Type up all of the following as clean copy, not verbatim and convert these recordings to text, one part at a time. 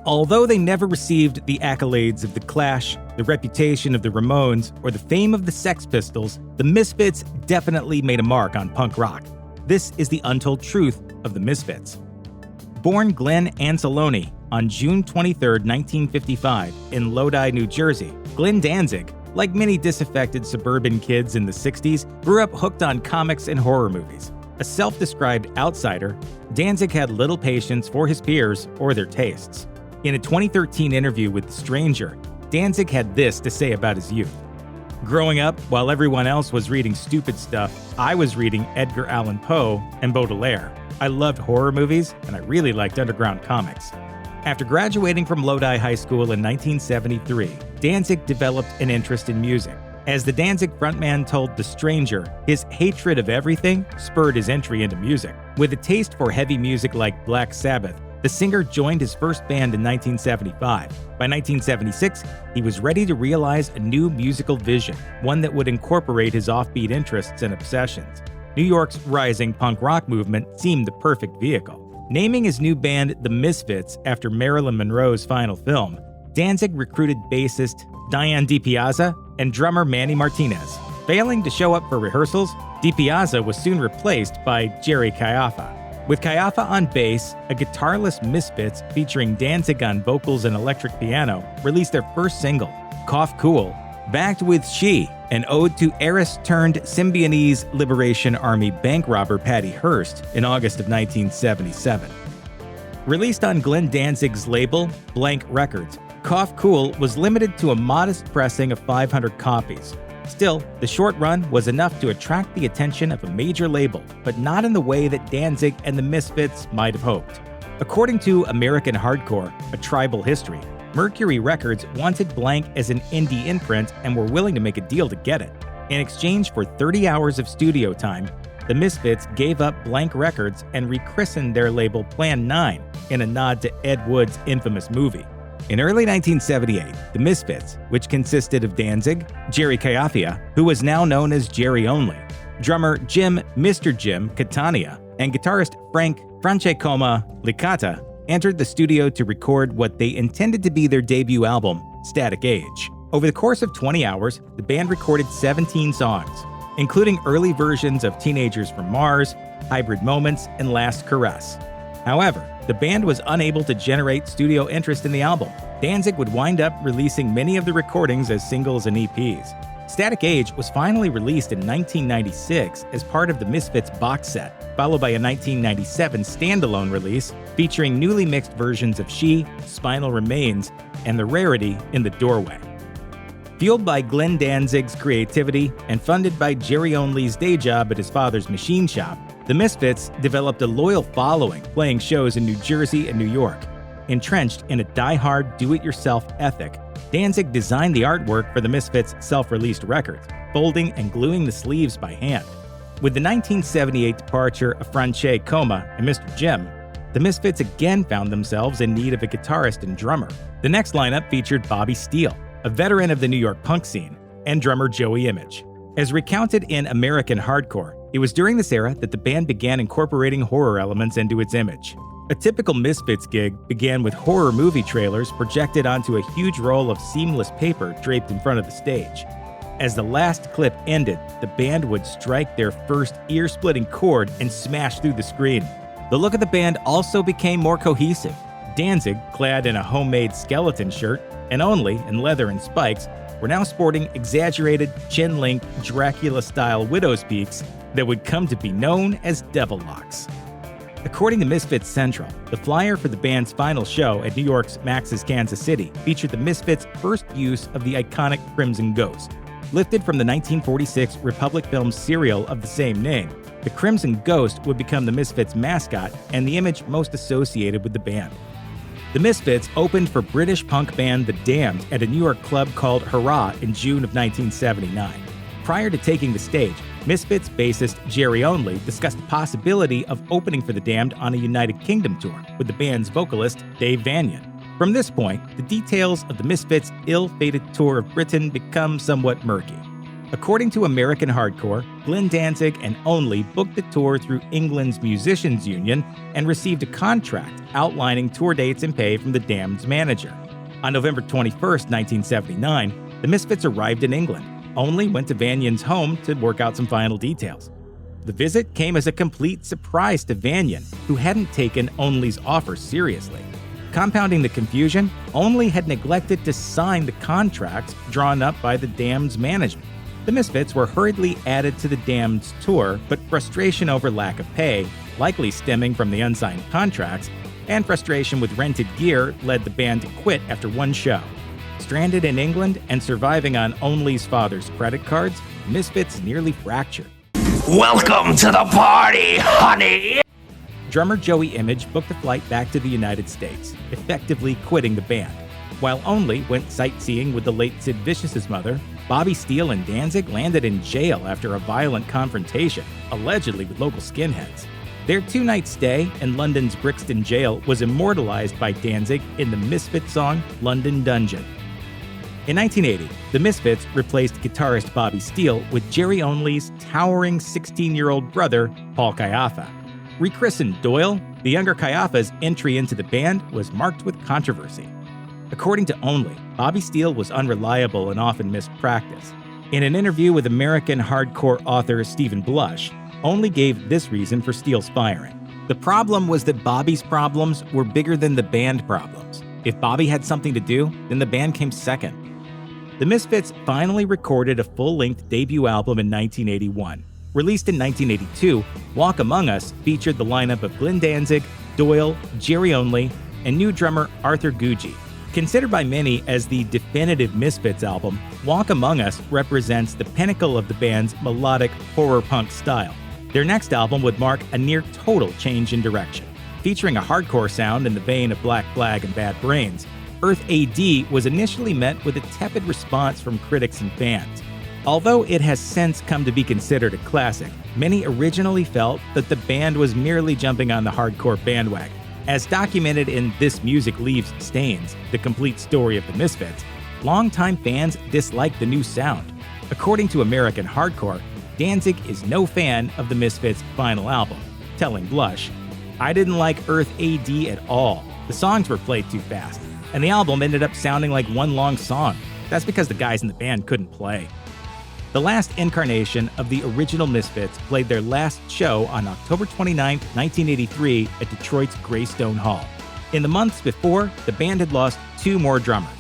Although they never received the accolades of The Clash, the reputation of the Ramones, or the fame of the Sex Pistols, the Misfits definitely made a mark on punk rock. This is the untold truth of the Misfits. Born Glenn Anzalone on June 23, 1955, in Lodi, New Jersey, Glenn Danzig, like many disaffected suburban kids in the 60s, grew up hooked on comics and horror movies. A self-described outsider, Danzig had little patience for his peers or their tastes. In a 2013 interview with The Stranger, Danzig had this to say about his youth. Growing up, while everyone else was reading stupid stuff, I was reading Edgar Allan Poe and Baudelaire. I loved horror movies, and I really liked underground comics. After graduating from Lodi High School in 1973, Danzig developed an interest in music. As the Danzig frontman told The Stranger, his hatred of everything spurred his entry into music. With a taste for heavy music like Black Sabbath, the singer joined his first band in 1975. By 1976, he was ready to realize a new musical vision, one that would incorporate his offbeat interests and obsessions. New York's rising punk rock movement seemed the perfect vehicle. Naming his new band The Misfits after Marilyn Monroe's final film, Danzig recruited bassist Diane DiPiazza and drummer Manny Martinez. Failing to show up for rehearsals, DiPiazza was soon replaced by Jerry Caiafa. With Caiafa on bass, a guitarless Misfits featuring Danzig on vocals and electric piano released their first single, Cough Cool, backed with She, an ode to heiress-turned-Symbionese Liberation Army bank robber Patty Hearst in August of 1977. Released on Glenn Danzig's label, Blank Records, Cough Cool was limited to a modest pressing of 500 copies. Still, the short run was enough to attract the attention of a major label, but not in the way that Danzig and the Misfits might have hoped. According to American Hardcore, A Tribal History, Mercury Records wanted Blank as an indie imprint and were willing to make a deal to get it. In exchange for 30 hours of studio time, the Misfits gave up Blank Records and rechristened their label Plan 9 in a nod to Ed Wood's infamous movie. In early 1978, the Misfits, which consisted of Danzig, Jerry Caiafa, who was now known as Jerry Only, drummer Jim Mr. Jim Catania, and guitarist Frank Francescoma Licata, entered the studio to record what they intended to be their debut album, Static Age. Over the course of 20 hours, the band recorded 17 songs, including early versions of Teenagers from Mars, Hybrid Moments, and Last Caress. However, the band was unable to generate studio interest in the album. Danzig would wind up releasing many of the recordings as singles and EPs. Static Age was finally released in 1996 as part of the Misfits box set, followed by a 1997 standalone release featuring newly mixed versions of She, Spinal Remains, and The Rarity in the Doorway. Fueled by Glenn Danzig's creativity and funded by Jerry Only's day job at his father's machine shop, the Misfits developed a loyal following, playing shows in New Jersey and New York. Entrenched in a die-hard, do-it-yourself ethic, Danzig designed the artwork for the Misfits' self-released records, folding and gluing the sleeves by hand. With the 1978 departure of Francescoma and Mr. Jim, the Misfits again found themselves in need of a guitarist and drummer. The next lineup featured Bobby Steele, a veteran of the New York punk scene, and drummer Joey Image. As recounted in American Hardcore, it was during this era that the band began incorporating horror elements into its image. A typical Misfits gig began with horror movie trailers projected onto a huge roll of seamless paper draped in front of the stage. As the last clip ended, the band would strike their first ear-splitting chord and smash through the screen. The look of the band also became more cohesive. Danzig, clad in a homemade skeleton shirt, and Only in leather and spikes, were now sporting exaggerated, chin-length, Dracula-style widow's peaks that would come to be known as devil locks. According to Misfits Central, the flyer for the band's final show at New York's Max's Kansas City featured the Misfits' first use of the iconic Crimson Ghost. Lifted from the 1946 Republic film serial of the same name, the Crimson Ghost would become the Misfits' mascot and the image most associated with the band. The Misfits opened for British punk band The Damned at a New York club called Hurrah in June of 1979. Prior to taking the stage, Misfits bassist Jerry Only discussed the possibility of opening for The Damned on a United Kingdom tour with the band's vocalist Dave Vanian. From this point, the details of the Misfits' ill-fated tour of Britain become somewhat murky. According to American Hardcore, Glenn Danzig and Only booked the tour through England's Musicians Union and received a contract outlining tour dates and pay from the Damned's manager. On November 21, 1979, the Misfits arrived in England. Only went to Vanyan's home to work out some final details. The visit came as a complete surprise to Vanyan, who hadn't taken Only's offer seriously. Compounding the confusion, Only had neglected to sign the contracts drawn up by the Damned's management. The Misfits were hurriedly added to the Damned's tour, but frustration over lack of pay, likely stemming from the unsigned contracts, and frustration with rented gear led the band to quit after one show. Stranded in England and surviving on Only's father's credit cards, Misfits nearly fractured. Welcome to the party, honey! Drummer Joey Image booked a flight back to the United States, effectively quitting the band. While Only went sightseeing with the late Sid Vicious's mother, Bobby Steele and Danzig landed in jail after a violent confrontation, allegedly with local skinheads. Their two-night stay in London's Brixton jail was immortalized by Danzig in the Misfits song London Dungeon. In 1980, the Misfits replaced guitarist Bobby Steele with Jerry Only's towering 16-year-old brother, Paul Kayaffa. Rechristened Doyle, the younger Kayaffa's entry into the band was marked with controversy. According to Only, Bobby Steele was unreliable and often missed practice. In an interview with American hardcore author Stephen Blush, Only gave this reason for Steele's firing. The problem was that Bobby's problems were bigger than the band problems. If Bobby had something to do, then the band came second. The Misfits finally recorded a full-length debut album in 1981. Released in 1982, Walk Among Us featured the lineup of Glenn Danzig, Doyle, Jerry Only, and new drummer Arthur Gucci. Considered by many as the definitive Misfits album, Walk Among Us represents the pinnacle of the band's melodic horror punk style. Their next album would mark a near total change in direction. Featuring a hardcore sound in the vein of Black Flag and Bad Brains, Earth AD was initially met with a tepid response from critics and fans. Although it has since come to be considered a classic, many originally felt that the band was merely jumping on the hardcore bandwagon. As documented in This Music Leaves Stains, the complete story of the Misfits, longtime fans disliked the new sound. According to American Hardcore, Danzig is no fan of the Misfits' final album, telling Blush, "I didn't like Earth AD at all. The songs were played too fast, and the album ended up sounding like one long song. That's because the guys in the band couldn't play." The last incarnation of the original Misfits played their last show on October 29, 1983 at Detroit's Greystone Hall. In the months before, the band had lost two more drummers.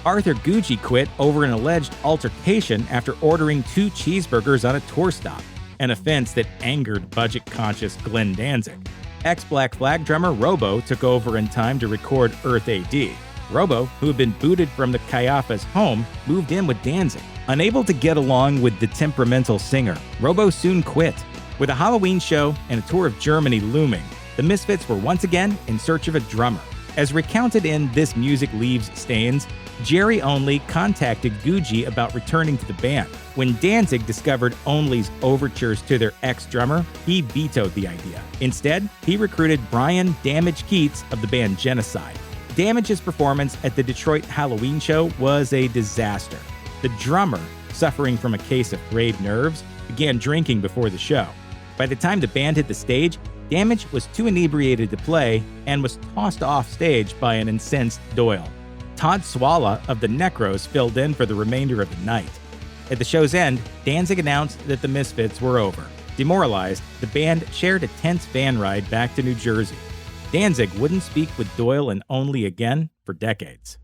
Arthur Gucci quit over an alleged altercation after ordering 2 cheeseburgers on a tour stop, an offense that angered budget-conscious Glenn Danzig. Ex-Black Flag drummer Robo took over in time to record Earth AD. Robo, who had been booted from the Kayaffa's home, moved in with Danzig. Unable to get along with the temperamental singer, Robo soon quit. With a Halloween show and a tour of Germany looming, the Misfits were once again in search of a drummer. As recounted in This Music Leaves Stains, Jerry Only contacted Gucci about returning to the band. When Danzig discovered Only's overtures to their ex-drummer, he vetoed the idea. Instead, he recruited Brian Damage Keats of the band Genocide. Damage's performance at the Detroit Halloween show was a disaster. The drummer, suffering from a case of frayed nerves, began drinking before the show. By the time the band hit the stage, Damage was too inebriated to play and was tossed off stage by an incensed Doyle. Todd Swalla of the Necros filled in for the remainder of the night. At the show's end, Danzig announced that the Misfits were over. Demoralized, the band shared a tense van ride back to New Jersey. Danzig wouldn't speak with Doyle and Only again for decades.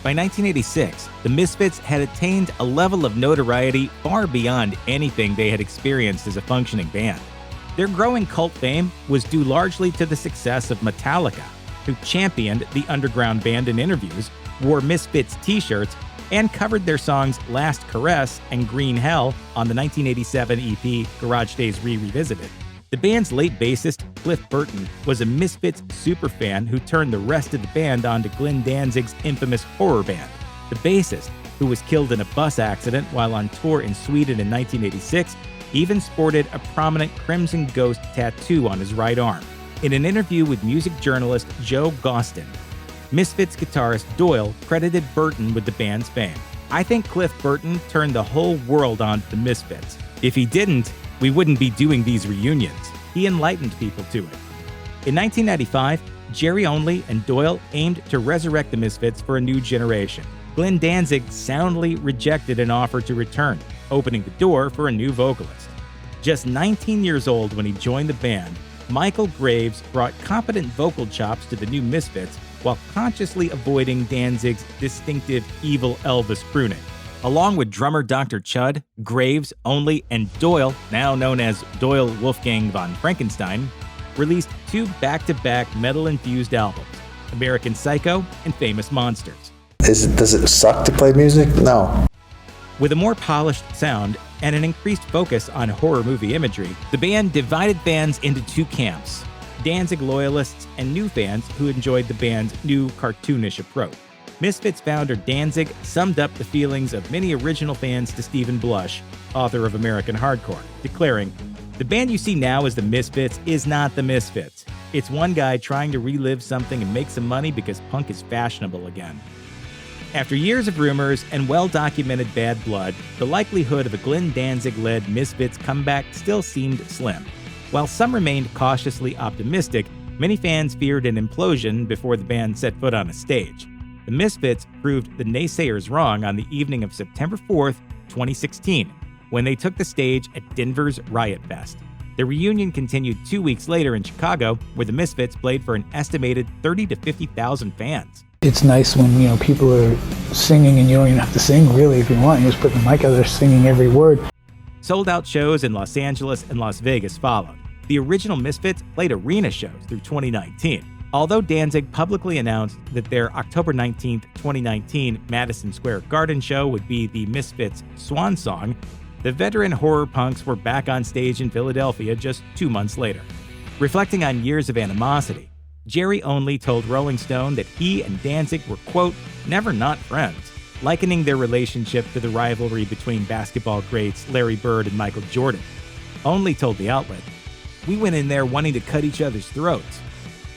By 1986, the Misfits had attained a level of notoriety far beyond anything they had experienced as a functioning band. Their growing cult fame was due largely to the success of Metallica, who championed the underground band in interviews, wore Misfits t-shirts, and covered their songs Last Caress and Green Hell on the 1987 EP Garage Days Revisited. The band's late bassist, Cliff Burton, was a Misfits superfan who turned the rest of the band onto Glenn Danzig's infamous horror band. The bassist, who was killed in a bus accident while on tour in Sweden in 1986, even sported a prominent Crimson Ghost tattoo on his right arm. In an interview with music journalist Joe Gostin, Misfits guitarist Doyle credited Burton with the band's fame. I think Cliff Burton turned the whole world on to the Misfits. If he didn't, we wouldn't be doing these reunions. He enlightened people to it. In 1995, Jerry Only and Doyle aimed to resurrect the Misfits for a new generation. Glenn Danzig soundly rejected an offer to return, opening the door for a new vocalist. Just 19 years old when he joined the band, Michael Graves brought competent vocal chops to the new Misfits while consciously avoiding Danzig's distinctive evil Elvis crooning. Along with drummer Dr. Chud, Graves, Only, and Doyle, now known as Doyle Wolfgang von Frankenstein, released 2 back-to-back metal-infused albums, American Psycho and Famous Monsters. Does it suck to play music? No. With a more polished sound and an increased focus on horror movie imagery, the band divided fans into 2 camps: Danzig loyalists and new fans who enjoyed the band's new cartoonish approach. Misfits founder Danzig summed up the feelings of many original fans to Stephen Blush, author of American Hardcore, declaring, "The band you see now as the Misfits is not the Misfits. It's one guy trying to relive something and make some money because punk is fashionable again." After years of rumors and well-documented bad blood, the likelihood of a Glenn Danzig-led Misfits comeback still seemed slim. While some remained cautiously optimistic, many fans feared an implosion before the band set foot on a stage. The Misfits proved the naysayers wrong on the evening of September 4th, 2016, when they took the stage at Denver's Riot Fest. The reunion continued 2 weeks later in Chicago, where the Misfits played for an estimated 30,000 to 50,000 fans. It's nice when, people are singing and you don't even have to sing, really, if you want. You just put the mic out there singing every word. Sold-out shows in Los Angeles and Las Vegas followed. The original Misfits played arena shows through 2019. Although Danzig publicly announced that their October 19, 2019 Madison Square Garden show would be the Misfits' swan song, the veteran horror punks were back on stage in Philadelphia just 2 months later. Reflecting on years of animosity, Jerry Only told Rolling Stone that he and Danzig were, quote, never not friends, likening their relationship to the rivalry between basketball greats Larry Bird and Michael Jordan. Only told the outlet, "We went in there wanting to cut each other's throats.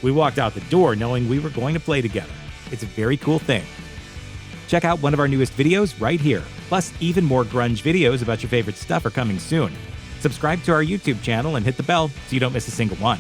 We walked out the door knowing we were going to play together. It's a very cool thing." Check out one of our newest videos right here. Plus, even more grunge videos about your favorite stuff are coming soon. Subscribe to our YouTube channel and hit the bell so you don't miss a single one.